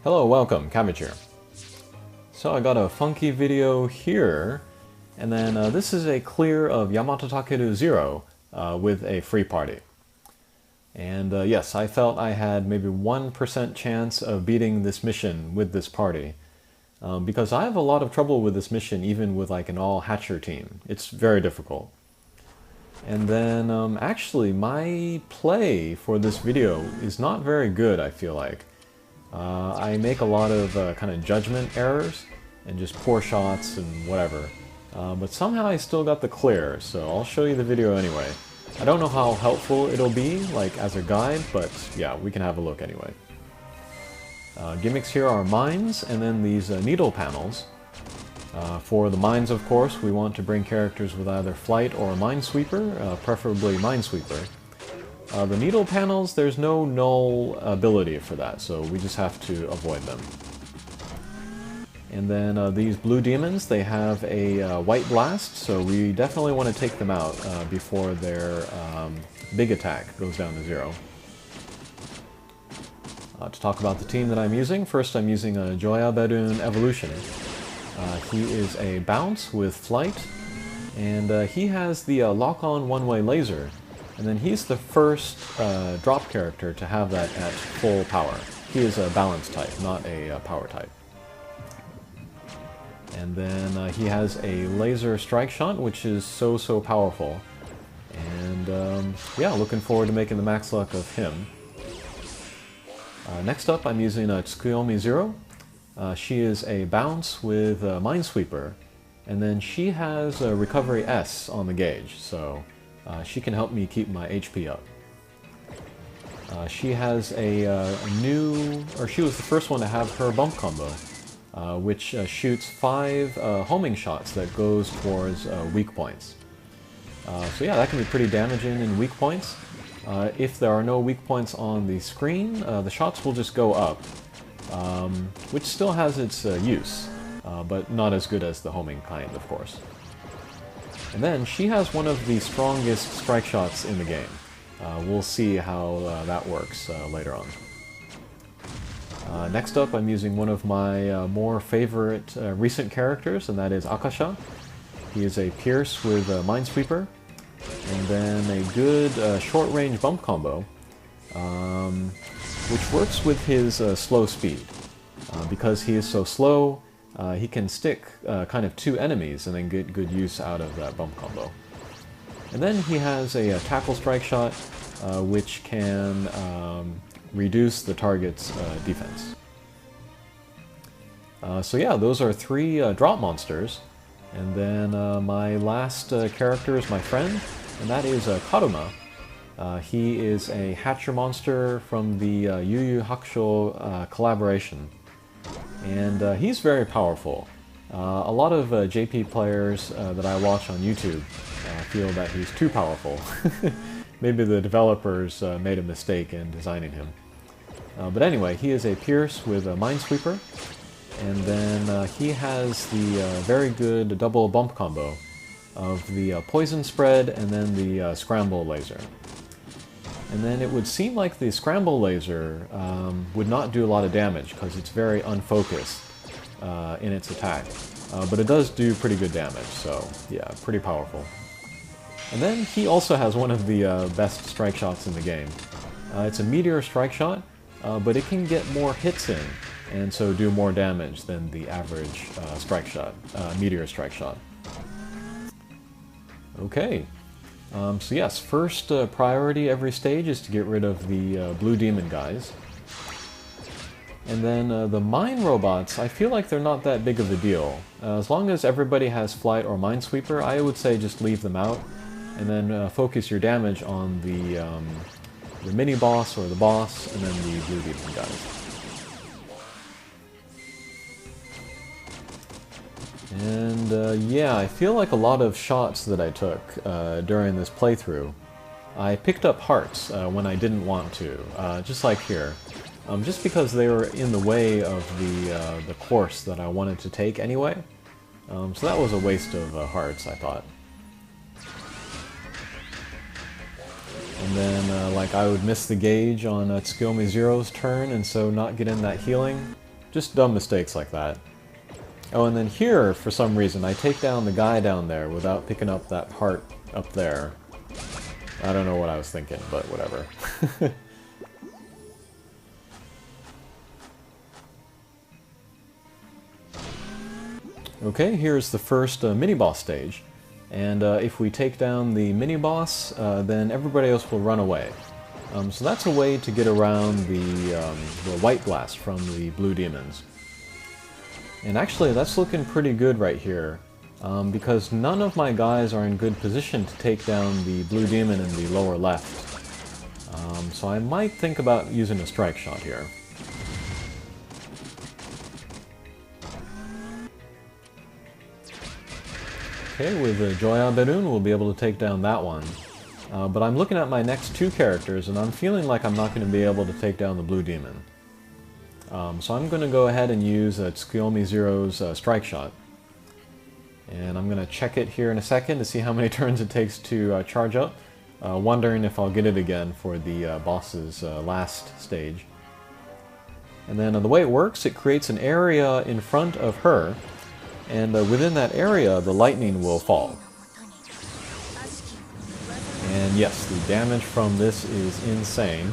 Hello, welcome, Cabbage here. So I got a funky video here, and then this is a clear of Yamato Take Zero with a free party. And yes, I felt I had maybe 1% chance of beating this mission with this party. Because I have a lot of trouble with this mission even with like an all-hatcher team. It's very difficult. And then actually my play for this video is not very good, I feel like. I make a lot of kind of judgment errors and just poor shots and whatever. But somehow I still got the clear, so I'll show you the video anyway. I don't know how helpful it'll be, like as a guide, but yeah, we can have a look anyway. Gimmicks here are mines, and then these needle panels. For the mines, of course, we want to bring characters with either flight or minesweeper, preferably minesweeper. The needle panels, there's no null ability for that, so we just have to avoid them. And then these blue demons, they have a white blast, so we definitely want to take them out before their big attack goes down to 0. To talk about the team that I'm using, first I'm using a Joya Bedun Evolution. He is a bounce with flight, and he has the lock-on one-way laser. And then he's the first drop character to have that at full power. He is a balance type, not a power type. And then he has a laser strike shot, which is so powerful. And yeah, looking forward to making the max luck of him. Next up, I'm using Yama Take Zero. She is a bounce with Minesweeper, and then she has a Recovery S on the gauge, so she can help me keep my HP up. She has a she was the first one to have her bump combo, which shoots 5 homing shots that goes towards weak points. So yeah, that can be pretty damaging in weak points. If there are no weak points on the screen, the shots will just go up, which still has its use, but not as good as the homing kind, of course. And then she has one of the strongest strike shots in the game. We'll see how that works later on. Next up, I'm using one of my more favorite recent characters, and that is Akasha. He is a Pierce with Minesweeper, and then a good short-range bump combo, which works with his slow speed. Because he is so slow, he can stick kind of 2 enemies and then get good use out of that bump combo. And then he has a tackle strike shot, which can reduce the target's defense. So yeah, those are 3 drop monsters. And then my last character is my friend, and that is Karuma. He is a hatcher monster from the Yu Yu Hakusho collaboration. And he's very powerful. A lot of JP players that I watch on YouTube feel that he's too powerful. Maybe the developers made a mistake in designing him. But anyway, he is a Pierce with a Minesweeper, and then he has the very good double bump combo of the Poison Spread and then the Scramble Laser. And then it would seem like the Scramble Laser would not do a lot of damage because it's very unfocused in its attack. But it does do pretty good damage, so yeah, pretty powerful. And then he also has one of the best strike shots in the game. It's a Meteor strike shot, but it can get more hits in, and so do more damage than the average strike shot, Meteor strike shot. Okay. So yes, first priority every stage is to get rid of the blue demon guys. And then the mine robots, I feel like they're not that big of a deal. As long as everybody has flight or minesweeper, I would say just leave them out, and then focus your damage on the mini-boss or the boss, and then the blue demon guys. And yeah, I feel like a lot of shots that I took during this playthrough, I picked up hearts when I didn't want to, just like here. Just because they were in the way of the course that I wanted to take anyway. So that was a waste of hearts, I thought. And then, like, I would miss the gauge on Yama Take Zero's turn, and so not get in that healing. Just dumb mistakes like that. Oh, and then here, for some reason, I take down the guy down there without picking up that heart up there. I don't know what I was thinking, but whatever. Okay, here's the first mini-boss stage. And if we take down the mini-boss, then everybody else will run away. So that's a way to get around the white blast from the blue demons. And actually, that's looking pretty good right here, because none of my guys are in good position to take down the blue demon in the lower left. So I might think about using a strike shot here. Okay, with Joya Berun, we'll be able to take down that one. But I'm looking at my next two characters, and I'm feeling like I'm not going to be able to take down the blue demon. So I'm going to go ahead and use Tsukuyomi Zero's strike shot. And I'm going to check it here in a second to see how many turns it takes to charge up. Wondering if I'll get it again for the boss's last stage. And then the way it works, it creates an area in front of her, and within that area the lightning will fall. And yes, the damage from this is insane.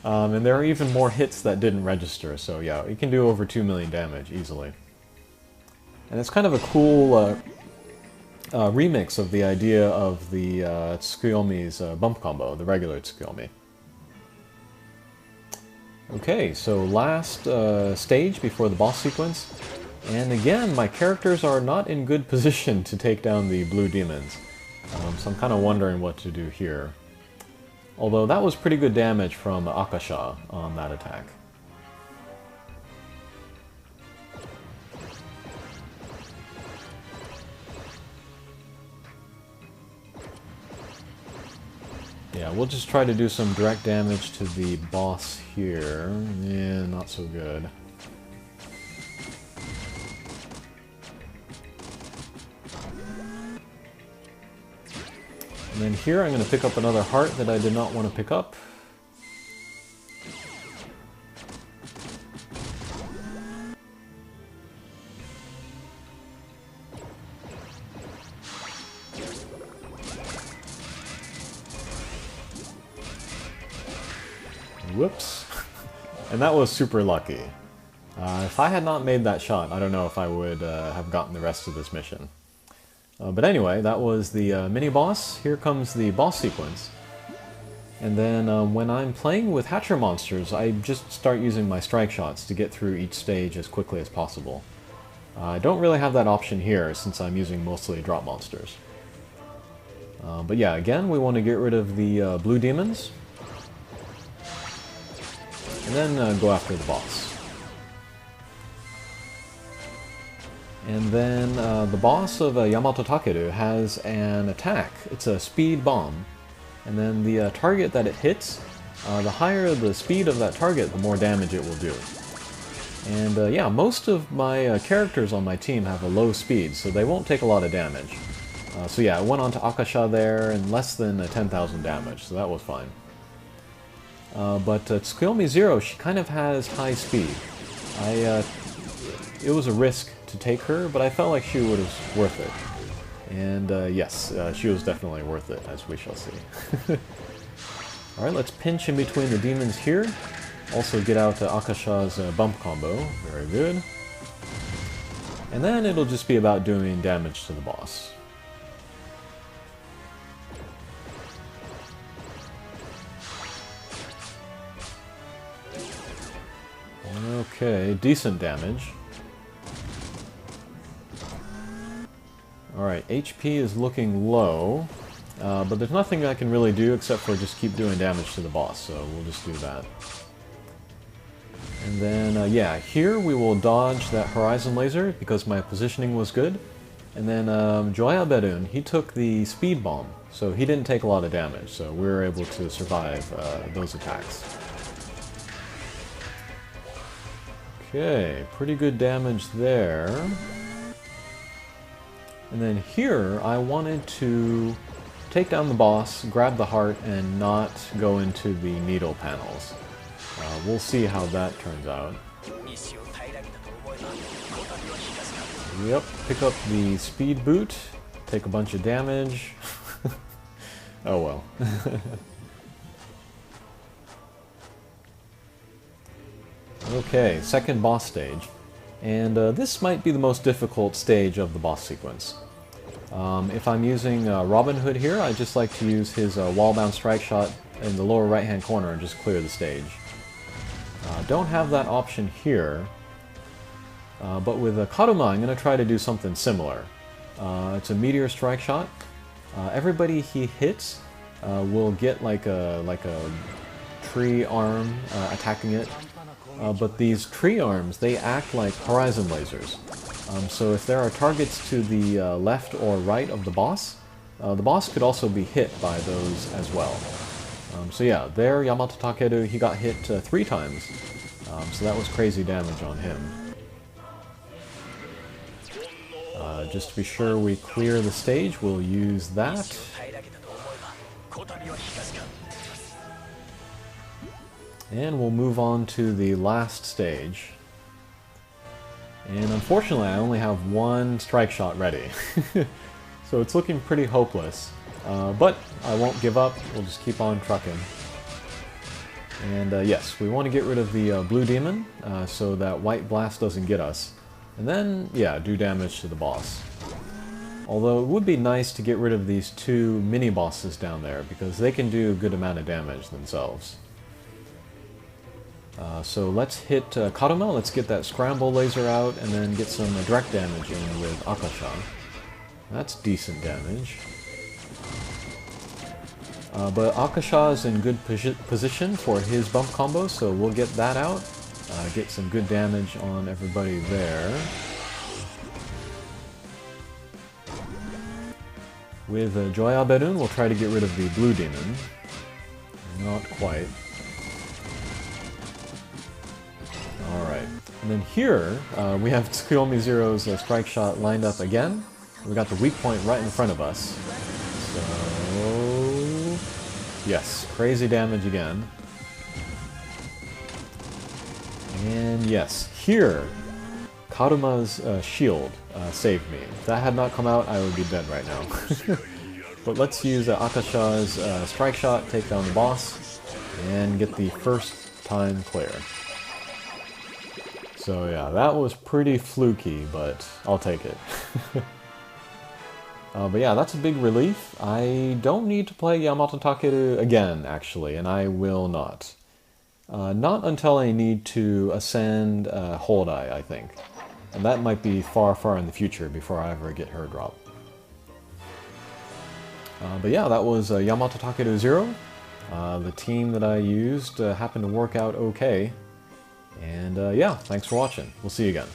And there are even more hits that didn't register, so yeah, it can do over 2 million damage easily. And it's kind of a cool remix of the idea of the Tsukuyomi's bump combo, the regular Tsukuyomi. Okay, so last stage before the boss sequence. And again, my characters are not in good position to take down the blue demons. So I'm kind of wondering what to do here. Although that was pretty good damage from Akasha on that attack. Yeah, we'll just try to do some direct damage to the boss here. Yeah, not so good. And then here I'm going to pick up another heart that I did not want to pick up. Whoops. And that was super lucky. If I had not made that shot, I don't know if I would have gotten the rest of this mission. But anyway, that was the mini-boss. Here comes the boss sequence. And then when I'm playing with Hatcher monsters, I just start using my strike shots to get through each stage as quickly as possible. I don't really have that option here since I'm using mostly drop monsters. But yeah, again, we want to get rid of the blue demons. And then go after the boss. And then the boss of Yamato Takeru has an attack. It's a speed bomb. And then the target that it hits, the higher the speed of that target, the more damage it will do. And yeah, most of my characters on my team have a low speed, so they won't take a lot of damage. So yeah, I went on to Akasha there and less than 10,000 damage, so that was fine. But Tsukuyomi Zero, she kind of has high speed. It was a risk to take her, but I felt like she was worth it. And yes, she was definitely worth it, as we shall see. Alright, let's pinch in between the demons here. Also get out Akasha's bump combo. Very good. And then it'll just be about doing damage to the boss. Okay, decent damage. Alright, HP is looking low, but there's nothing I can really do except for just keep doing damage to the boss, so we'll just do that. And then, yeah, here we will dodge that horizon laser because my positioning was good. And then Joya Berun, he took the speed bomb, so he didn't take a lot of damage, so we were able to survive those attacks. Okay, pretty good damage there. And then here, I wanted to take down the boss, grab the heart, and not go into the needle panels. We'll see how that turns out. Yep, pick up the speed boot, take a bunch of damage. Oh well. Okay, second boss stage. And this might be the most difficult stage of the boss sequence. If I'm using Robin Hood here, I just like to use his wall-bound strike shot in the lower right-hand corner and just clear the stage. Don't have that option here, but with Karuma I'm going to try to do something similar. It's a meteor strike shot. Everybody he hits will get like a tree arm attacking it. But these tree arms, they act like horizon lasers. So if there are targets to the left or right of the boss could also be hit by those as well. So yeah, there Yamato Takeru, he got hit 3 times. So that was crazy damage on him. Just to be sure we clear the stage, we'll use that. And we'll move on to the last stage. And unfortunately I only have 1 strike shot ready. So it's looking pretty hopeless. But I won't give up, we'll just keep on trucking. And yes, we want to get rid of the blue demon so that white blast doesn't get us. And then, yeah, do damage to the boss. Although it would be nice to get rid of these 2 mini-bosses down there, because they can do a good amount of damage themselves. So let's hit Karuma, let's get that scramble laser out, and then get some direct damage in with Akasha. That's decent damage. But Akasha is in good position for his bump combo, so we'll get that out. Get some good damage on everybody there. With Joya Berun, we'll try to get rid of the blue demon. Not quite. Alright, and then here we have Tsukuyomi Zero's strike shot lined up again. We got the weak point right in front of us. So, yes, crazy damage again. And yes, here, Karuma's shield saved me. If that had not come out, I would be dead right now. But let's use Akasha's strike shot, take down the boss, and get the first time clear. So yeah, that was pretty fluky, but I'll take it. But yeah, that's a big relief. I don't need to play Yamato Takeru again, actually, and I will not. Not until I need to ascend Holdai, I think. And that might be far, far in the future before I ever get her drop. But yeah, that was Yamato Takeru Zero. The team that I used happened to work out okay. And yeah, thanks for watching. We'll see you again.